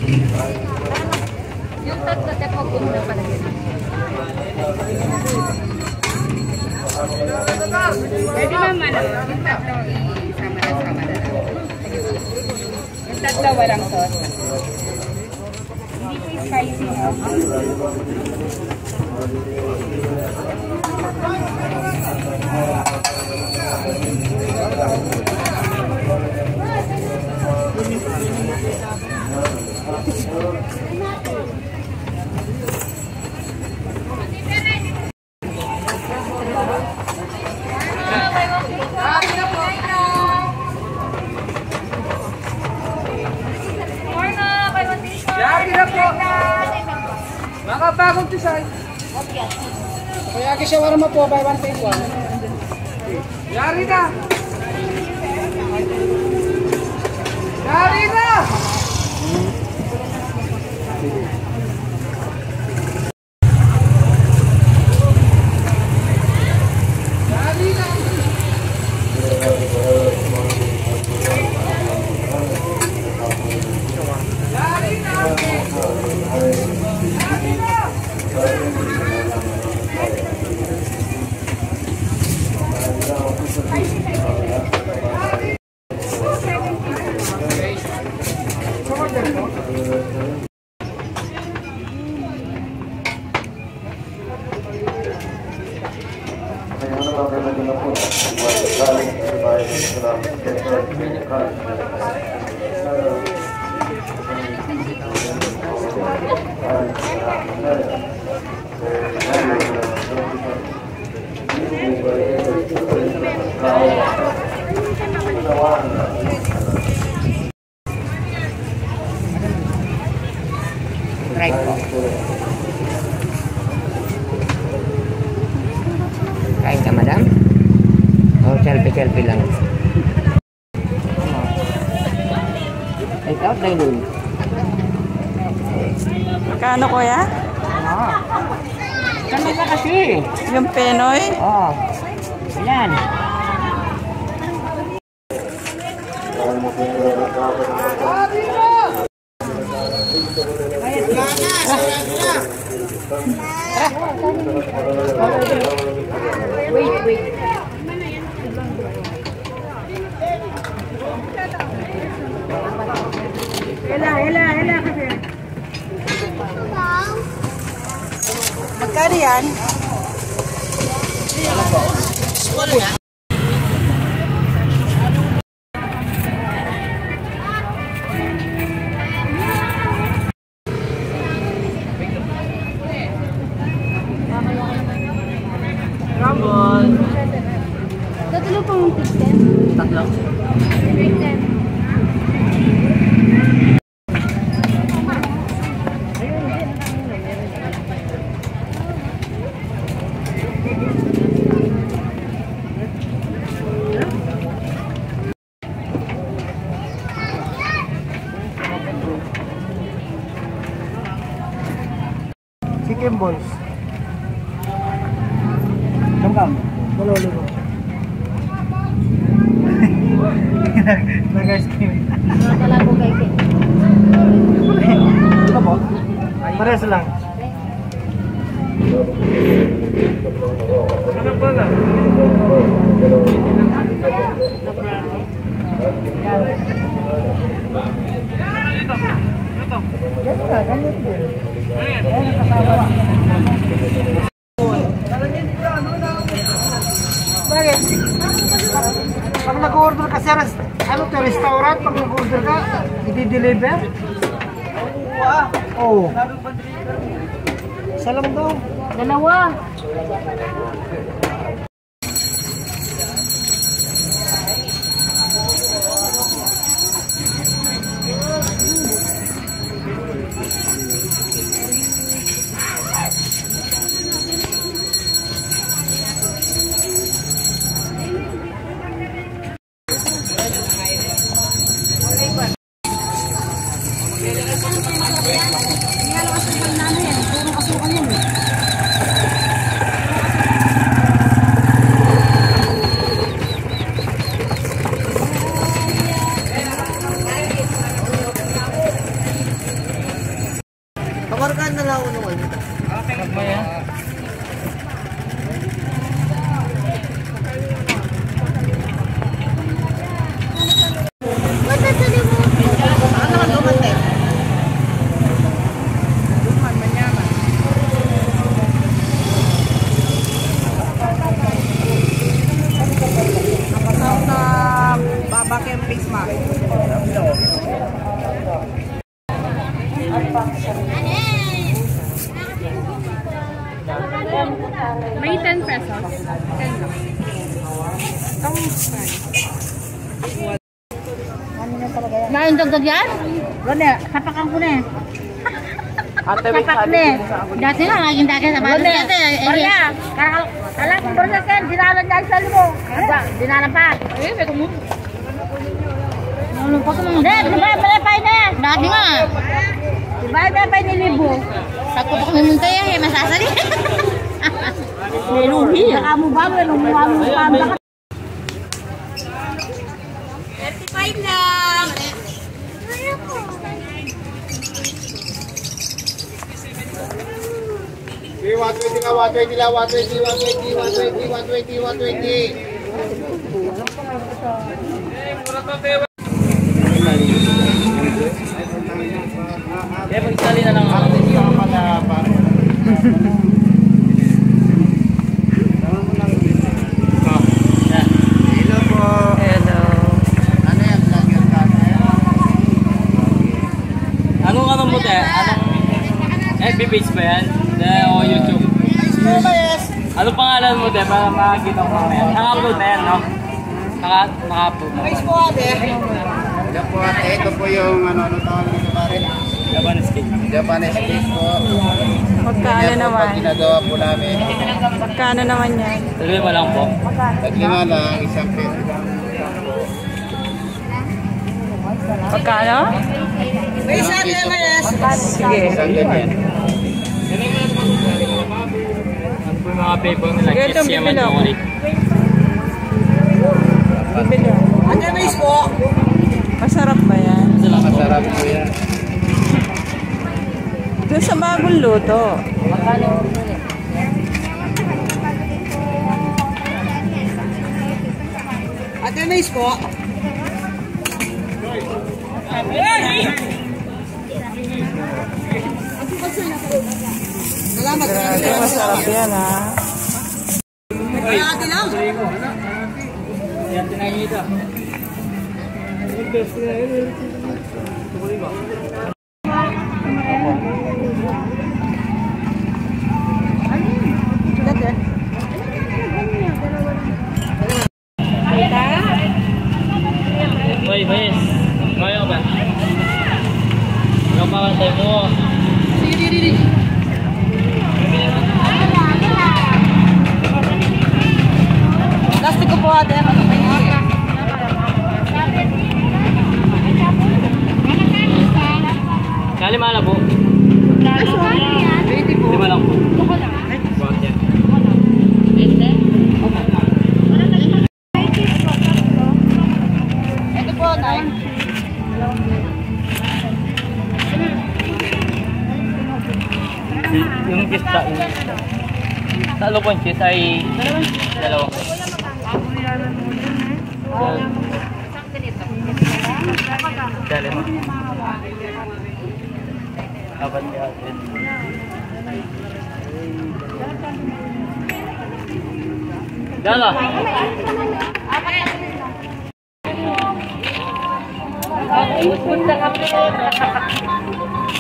Yung tatlo, tepo kung na pala yun. Pwede naman, yung tatlo, isama na lang. Yung tatlo, walang sauce. Hindi ko spicy, no? Makapagong design. Kaya kasi shawarma po, buy one take one. Yari na! Yari na! Yari na! Right po. Kain ka, madam? O, selfie lang. Take out na yun. Magkano kuya? Kano ka kasi? Yung Pinoy? Oo. Ayan. Wait. Hela kasi. Magkano yan? Ramon. Tatlo pang tigten. Tatlo. Tigten. Chicken balls. Kam. Boleh. Nag-ice cream. Nakalago kay Ken. Ito po? Pares lang. Ano ba lang? Bakit? Pag nag-order ka sa restaurant, pag nag-order ka, i-deliver? Oo. Isa lang daw. Dalawa. May 10 pesos. 10 lang. Ngayon dagdag yan? Ganda, sapakan ko na eh. Sapak na eh. Dati nga, laging dagdag sa bago. Barya, kalang barya sen, dinalan niya sa mo. Dinalan pa. Eh, may kumu. Nalumpa ko mga. Hindi, pinapay na. Dati nga. Pinapay ni Libo. Sakto pa kami muntay eh, masasali. Meluhi. Saka mo ba, meluha mo pa. 35 lang. Okay, 120 lang, 120 lang, 120, 120. Kaya pag-sali na lang ako. Hello po. Hello. Ano yan? Vlogger ka? Anong ano mo te? Anong FB page ba yan? O YouTube? Ano pangalan mo te? Para makakita ko mamaya. Naka-upload na yan, no? Naka-upload na. Hello po ate, ito po yung ano tawag nito pare? Japanese cake. Japanese cake po. Magkano Yan po naman? pag ginagawa po namin. Magkano naman yan? Sabi mo lang po. Taglima lang, isang peso. Magkano? Isang piso. Sige. Isang ganyan. Ano po yung mga paper nila? Sige, itong Kiss yaman bibili ako. chocolate. Bibili. Masarap ba yan? Masarap po yan. Doon sa bagong luto. Ate Mais po. Salamat. Grabe, masarap yan ha. Ate lang. Yan, tinangita. Boy, boys. Ngayon ba? Yung mga tayo mo. Plastic ko po ate. Lima lang po. Lima lang po. Buwan yan. Ito po, Nay. Yung cheese sa talo po yung cheese ay dalawa. Dali mo. Apat ka. Dala.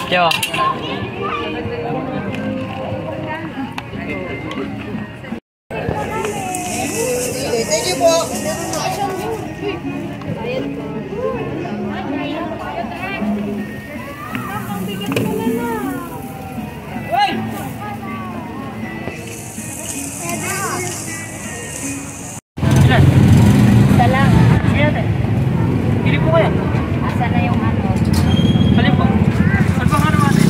Yo. Thank you po. Isa lang. Pili po kaya. Asa na yung ano? Alin po? Ano bang ano natin?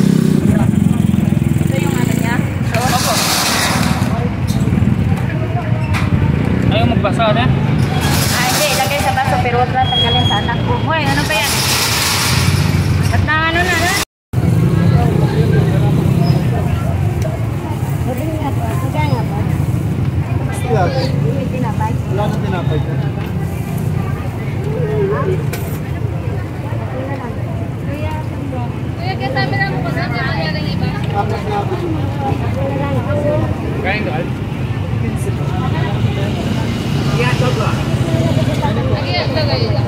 Ito yung ano niya? Opo. Ayaw magbasa na? Ah, hindi. Ilagay sa baso pero huwag na tanggalin sa anak ko. Hoy, ano ba yan? At na ano na na? Tinapay. Wala na tinapay. Kuya, kasama na mo kasi hindi mangyari ng iba. Apat na ako. Kain ka? Lagi yan, lagay lang.